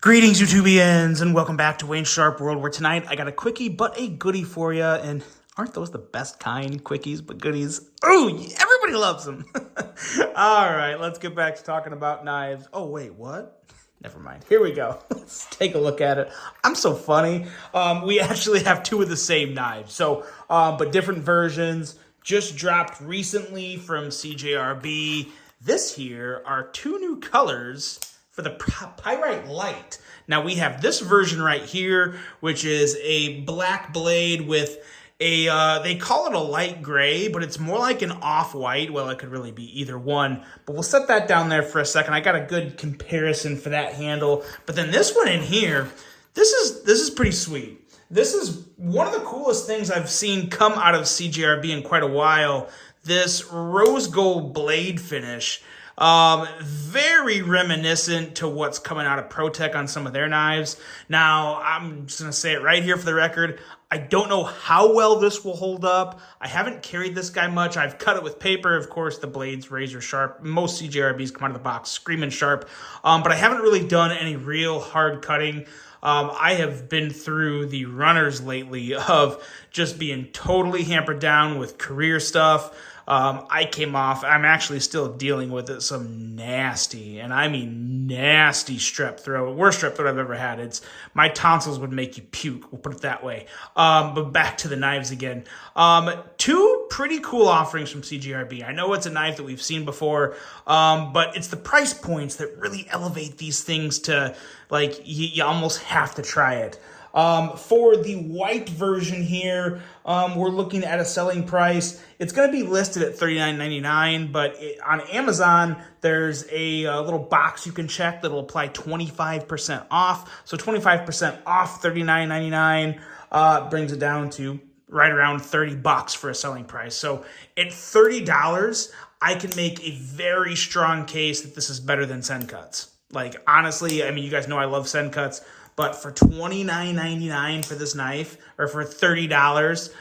Greetings, YouTubians, and welcome back to Wayne Sharp World, where tonight I got a quickie but a goodie for you, and aren't those the best kind, quickies but goodies? Ooh, everybody loves them. All right, let's get back to talking about knives. Oh, wait, what? Never mind. Here we go. Let's take a look at it. I'm so funny. We actually have two of the same knives, but different versions. Just dropped recently from CJRB. This here are two new colors for the Pyrite Light. Now we have this version right here, which is a black blade with a, they call it a light gray, but it's more like an off-white. Well, it could really be either one, but we'll set that down there for a second. I got a good comparison for that handle. But then this one in here, this is pretty sweet. This is one of the coolest things I've seen come out of CJRB in quite a while. This rose gold blade finish. Very reminiscent to what's coming out of ProTech on some of their knives. Now, I'm just going to say it right here for the record. I don't know how well this will hold up. I haven't carried this guy much. I've cut it with paper. Of course, the blade's razor sharp. Most CJRBs come out of the box screaming sharp. But I haven't really done any real hard cutting. I have been through the runners lately of just being totally hampered down with career stuff. I came off, I'm actually still dealing with it, some nasty, and I mean nasty strep throat. Worst strep throat I've ever had. My tonsils would make you puke, we'll put it that way. But back to the knives again. Two pretty cool offerings from CJRB. I know it's a knife that we've seen before, but it's the price points that really elevate these things to, like, you almost have to try it. For the white version here, we're looking at a selling price. It's going to be listed at $39.99, but on Amazon, there's a little box you can check that'll apply 25% off. So 25% off $39.99 brings it down to right around $30 for a selling price. So at $30, I can make a very strong case that this is better than Send Cuts. Like, honestly, I mean, you guys know I love Send Cuts. But for $29.99 for this knife, or for $30,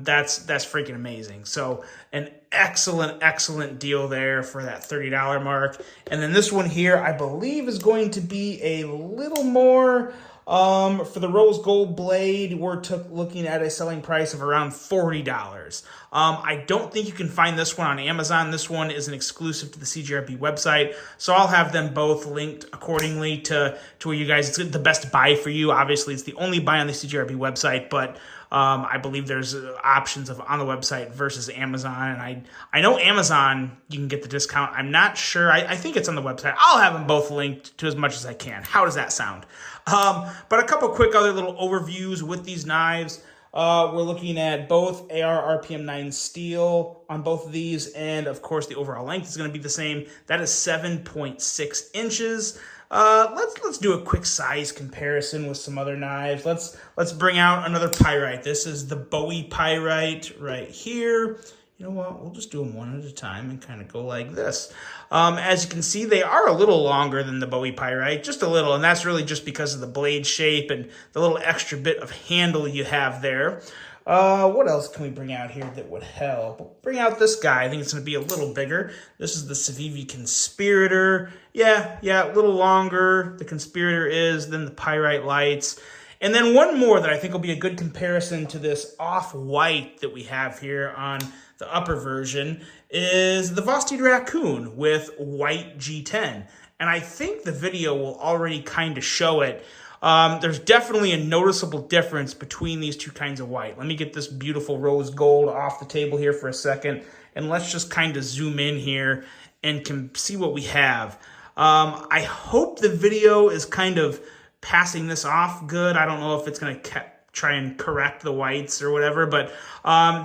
that's freaking amazing. So an excellent deal there for that $30 mark. And then this one here, I believe, is going to be a little more. For the rose gold blade, we're looking at a selling price of around $40. I don't think you can find this one on Amazon. This one is an exclusive to the CJRB website, so I'll have them both linked accordingly to where you guys, it's the best buy for you. Obviously, it's the only buy on the CJRB website, but I believe there's options on the website versus Amazon, and I know Amazon, you can get the discount. I'm not sure. I think it's on the website. I'll have them both linked to as much as I can. How does that sound? But a couple quick other little overviews with these knives. We're looking at both AR RPM 9 steel on both of these, and of course the overall length is going to be the same. That is 7.6 inches. Let's do a quick size comparison with some other knives. Let's bring out another pyrite. This is the Bowie pyrite right here. You know what? We'll just do them one at a time and kind of go like this. As you can see, they are a little longer than the Bowie pyrite, just a little, and that's really just because of the blade shape and the little extra bit of handle you have there. What else can we bring out here that would help? We'll bring out this guy. I think it's going to be a little bigger. This is the Civivi Conspirator. Yeah, a little longer. The Conspirator is than the Pyrite Lights. And then one more that I think will be a good comparison to this off-white that we have here on the upper version is the Vosteed Raccoon with white G10. And I think the video will already kind of show it. There's definitely a noticeable difference between these two kinds of white. Let me get this beautiful rose gold off the table here for a second, and let's just kind of zoom in here and can see what we have. I hope the video is kind of passing this off good. I don't know if it's going to try and correct the whites or whatever, but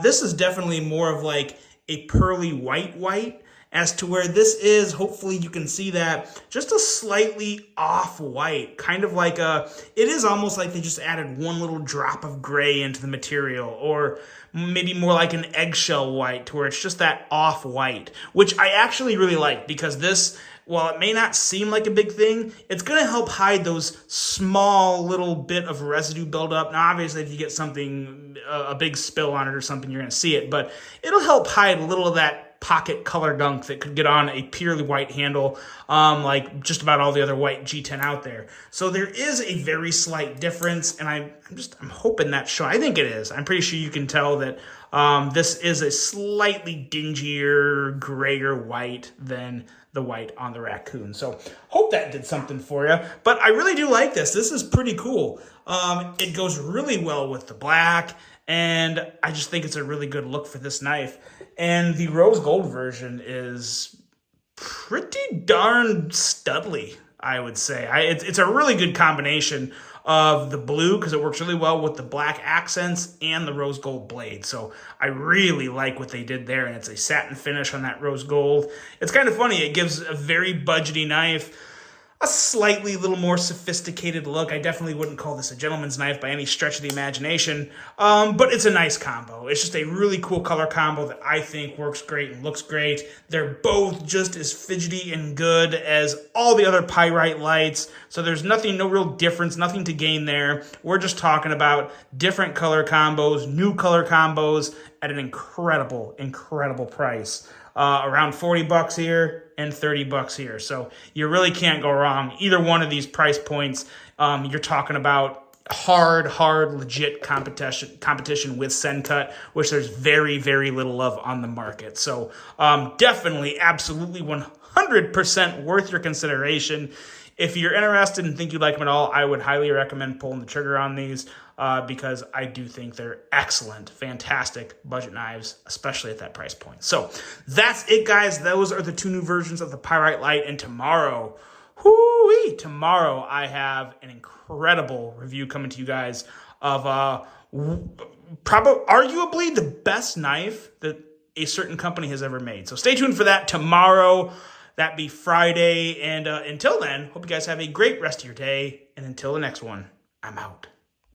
this is definitely more of like a pearly white, as to where this is, hopefully you can see that, just a slightly off-white, kind of like it is almost like they just added one little drop of gray into the material, or maybe more like an eggshell white, to where it's just that off-white, which I actually really like, because this, while it may not seem like a big thing, it's going to help hide those small little bit of residue buildup. Now, obviously, if you get something, a big spill on it or something, you're going to see it, but it'll help hide a little of that pocket color gunk that could get on a purely white handle, like just about all the other white G10 out there. So there is a very slight difference, and I'm hoping that's showing. I think it is. I'm pretty sure you can tell that this is a slightly dingier, grayer white than the white on the raccoon. So hope that did something for you. But I really do like this. This is pretty cool. It goes really well with the black, and I just think it's a really good look for this knife. And the rose gold version is pretty darn studly, I would say. It's a really good combination of the blue because it works really well with the black accents and the rose gold blade. So I really like what they did there, and it's a satin finish on that rose gold. It's kind of funny. It gives a very budgety knife a slightly little more sophisticated look. I definitely wouldn't call this a gentleman's knife by any stretch of the imagination, but it's a nice combo. It's just a really cool color combo that I think works great and looks great. They're both just as fidgety and good as all the other pyrite lights, so there's no real difference, nothing to gain there. We're just talking about different color combos, new color combos at an incredible, incredible price. Around $40 here and $30 here. So you really can't go wrong. Either one of these price points, you're talking about hard, legit competition with Sencut, which there's very, very little of on the market. So definitely, absolutely 100% worth your consideration. If you're interested and think you'd like them at all, I would highly recommend pulling the trigger on these because I do think they're excellent, fantastic budget knives, especially at that price point. So that's it, guys. Those are the two new versions of the Pyrite Light. And tomorrow, tomorrow I have an incredible review coming to you guys of arguably the best knife that a certain company has ever made. So stay tuned for that tomorrow. That be Friday. And until then, hope you guys have a great rest of your day. And until the next one, I'm out.